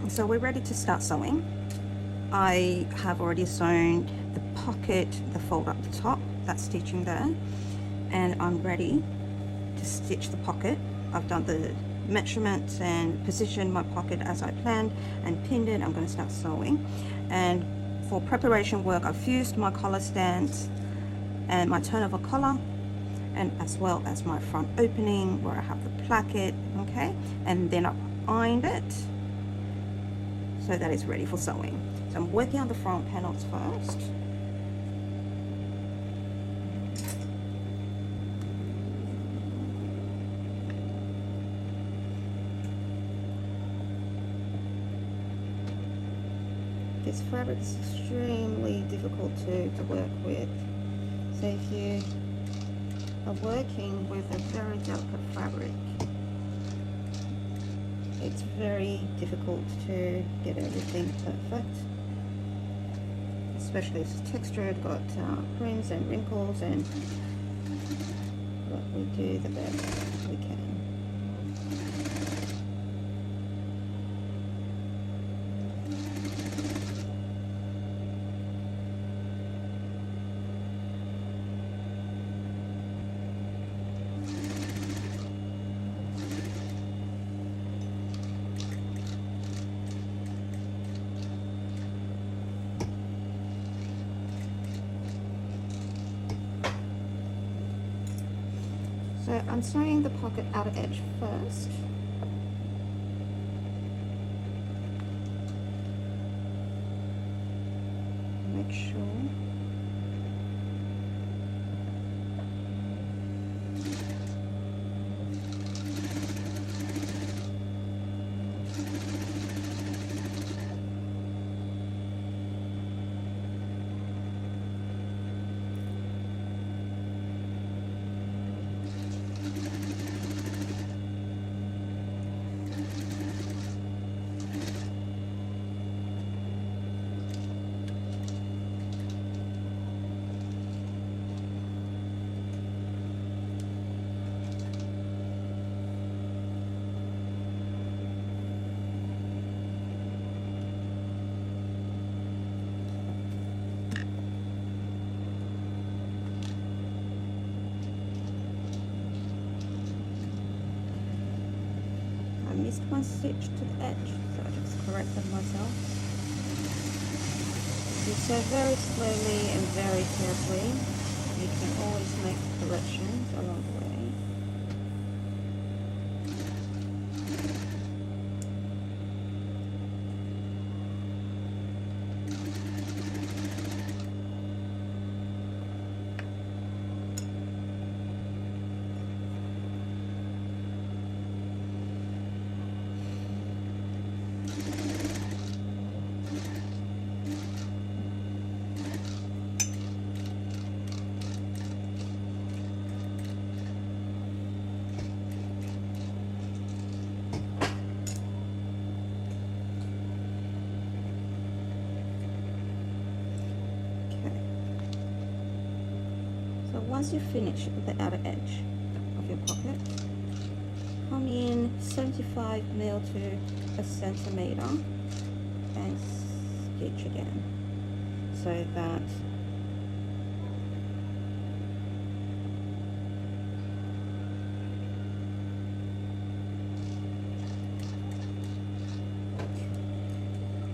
So we're ready to start sewing. I have already sewn the pocket, the fold up the top, that stitching there, and I'm ready to stitch the pocket. I've done the measurements and positioned my pocket as I planned and pinned it. I'm going to start sewing, and for preparation work I've fused my collar stands and my turnover collar, and as well as my front opening where I have the placket, okay, and then I've ironed it so that it's ready for sewing. So I'm working on the front panels first. This fabric is extremely difficult to work with. So if you are working with a very delicate fabric, it's very difficult to get everything perfect, especially if it's textured, got crimps and wrinkles, and but we do the best we can. So I'm sewing the pocket outer edge first. Make sure. I missed one stitch to the edge, so I just corrected myself. You sew very slowly and very carefully. You can always make corrections along the way. So once you finish the outer edge of your pocket, come in 75 mil to a centimeter and stitch again, so that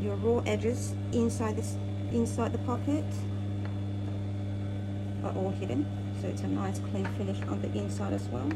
your raw edges inside the pocket are all hidden, so it's a nice clean finish on the inside as well.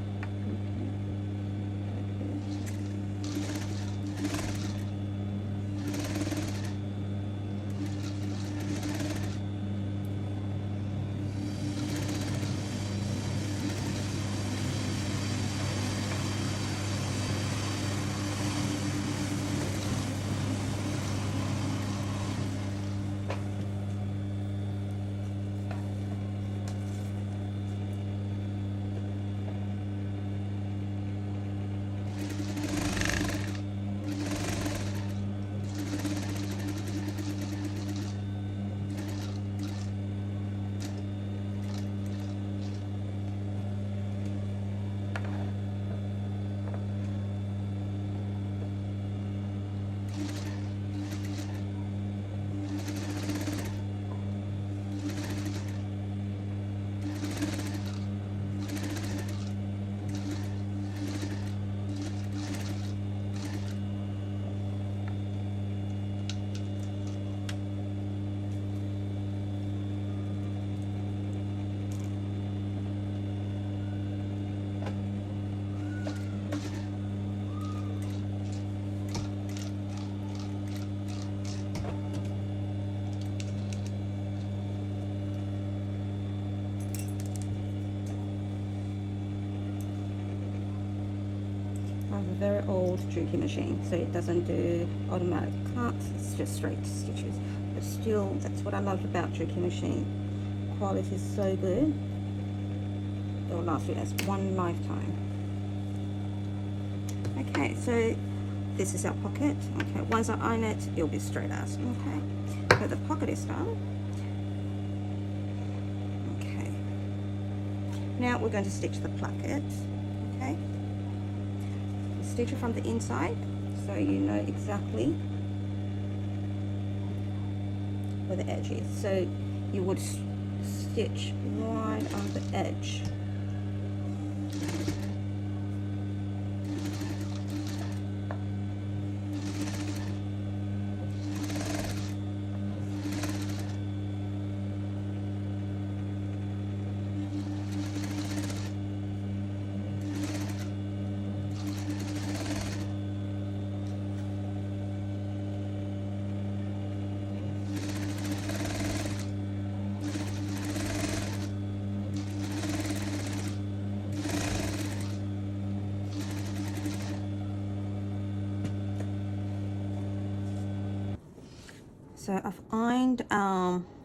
very old jerky machine, so it doesn't do automatic cuts, it's just straight stitches. But still, that's what I loved about jerky machine. Quality is so good, it will last you as one lifetime. Okay, so this is our pocket. Okay, once I iron it, it'll be straight as. Okay, so the pocket is done. Okay, now we're going to stitch the placket. Okay, stitch it from the inside so you know exactly where the edge is. So you would stitch right on the edge. So I've ironed,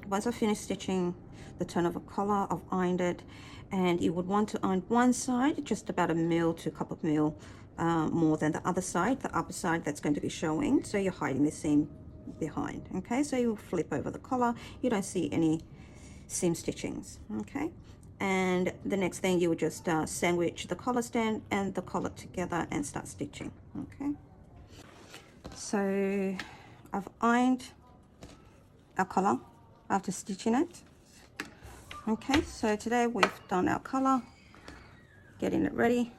once I finished stitching the turnover collar, I've ironed it, and you would want to iron one side just about 1 mil to a couple of mil more than the other side, the upper side that's going to be showing, so you're hiding the seam behind. Okay, so you flip over the collar, you don't see any seam stitchings. Okay, and the next thing you would just sandwich the collar stand and the collar together and start stitching. Okay, so I've ironed our collar after stitching it. Okay, so today we've done our collar, getting it ready,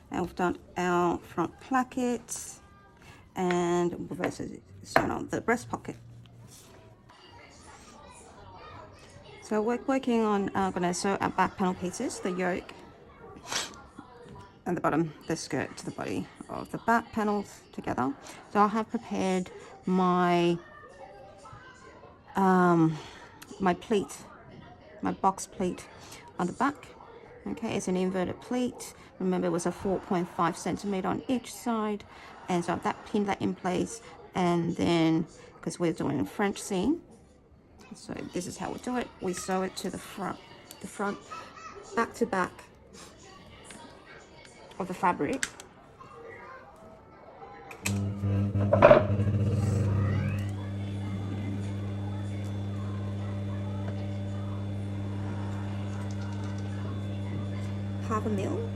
and we've done our front plackets, and we've sewn on the breast pocket. So we're working on going to sew our back panel pieces, the yoke and the bottom, the skirt to the body of the back panels together. So I have prepared my my pleat, my box pleat on the back. Okay, it's an inverted pleat. Remember, it was a 4.5 centimeter on each side, and so that pinned that in place. And then, because we're doing a French seam, so this is how we do it. We sew it to the front back to back of the fabric. Half a mil.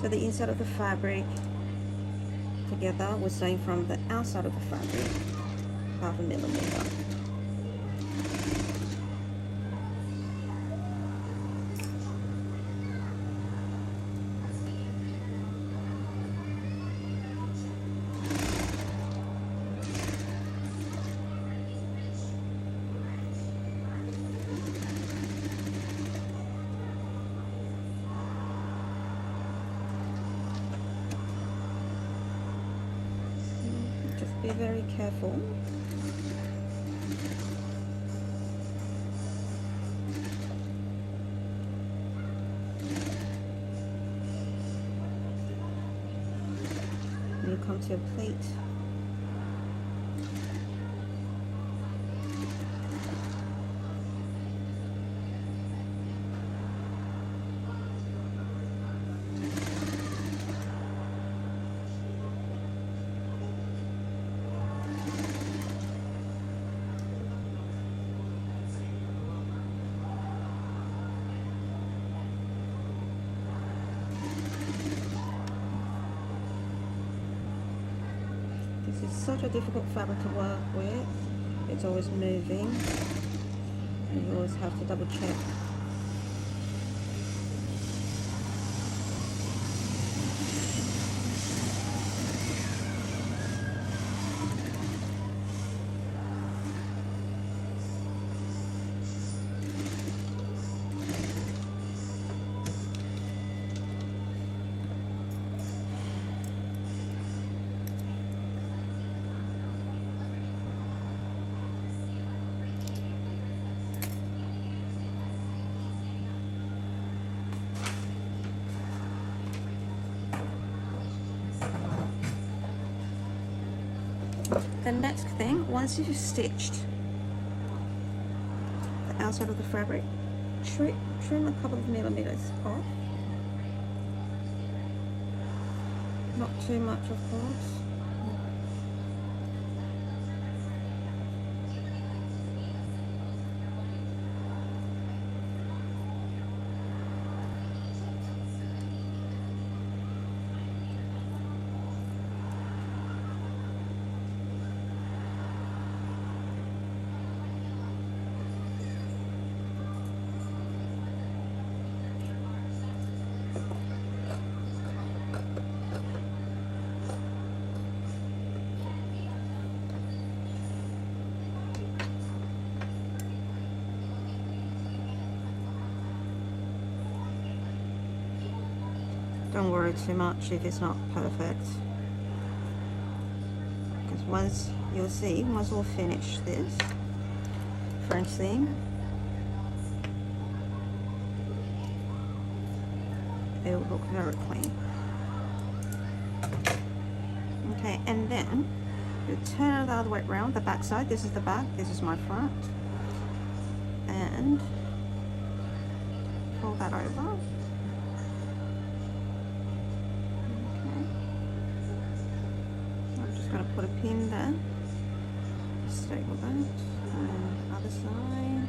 So the inside of the fabric together, we're sewing from the outside of the fabric, half a millimeter. Just be very careful. You come to your plate. This is such a difficult fabric to work with. It's always moving, and you always have to double check. the next thing, once you've stitched the outside of the fabric, trim a couple of millimeters off. Not too much, of course. Don't worry too much if it's not perfect, because once you'll see, once we'll finish this French seam, it will look very clean. Okay, and then you turn it the other way around, the back side. This is the back, this is my front, and pull that over. Going to put a pin there, staple that, and other side.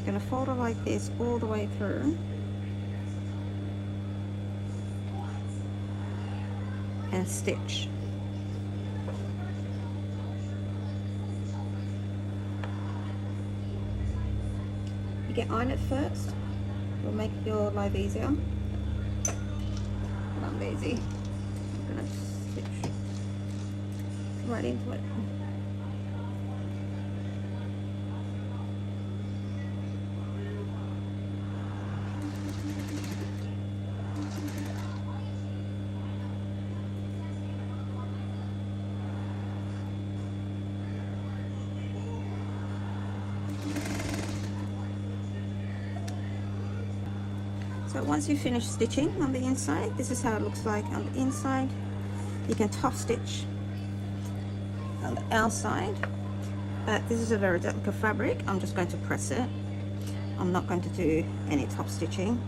Going to fold it like this all the way through, and stitch. You can iron it first, will make your life easier. But I'm lazy. I'm going to stitch right into it. So once you finish stitching on the inside, this is how it looks like on the inside. You can top stitch on the outside, but this is a very delicate fabric. I'm just going to press it. I'm not going to do any top stitching.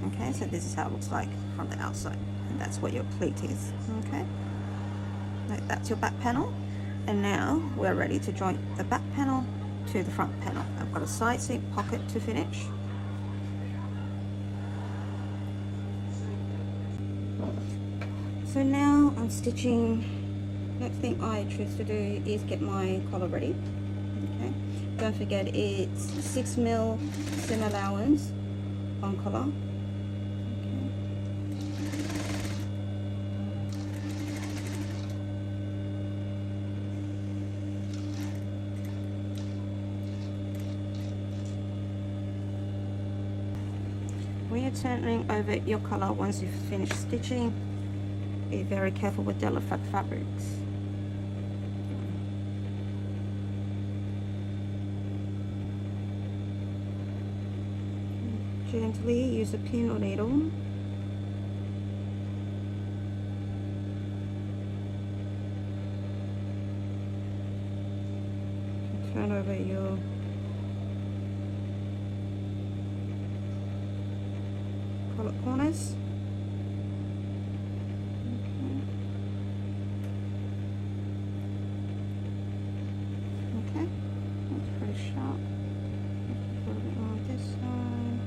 Okay, so this is how it looks like from the outside, and that's what your pleat is. Okay, that's your back panel, and now we're ready to join the back panel to the front panel. I've got a side seam pocket to finish. So now I'm stitching. Next thing I choose to do is get my collar ready. Okay, don't forget it's 6mm seam allowance on collar. Okay. When you're turning over your collar, once you've finished stitching, be very careful with delicate fabrics. Gently use a pin or needle. Turn over your collar corners. Okay, that's pretty sharp. A little bit more on this side.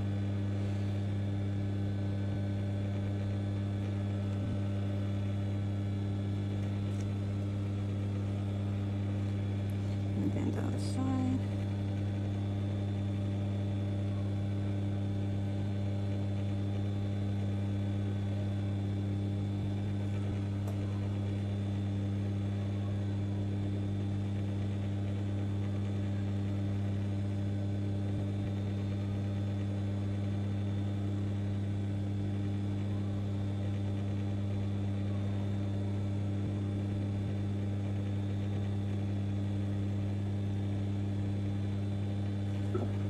And then the other side. good.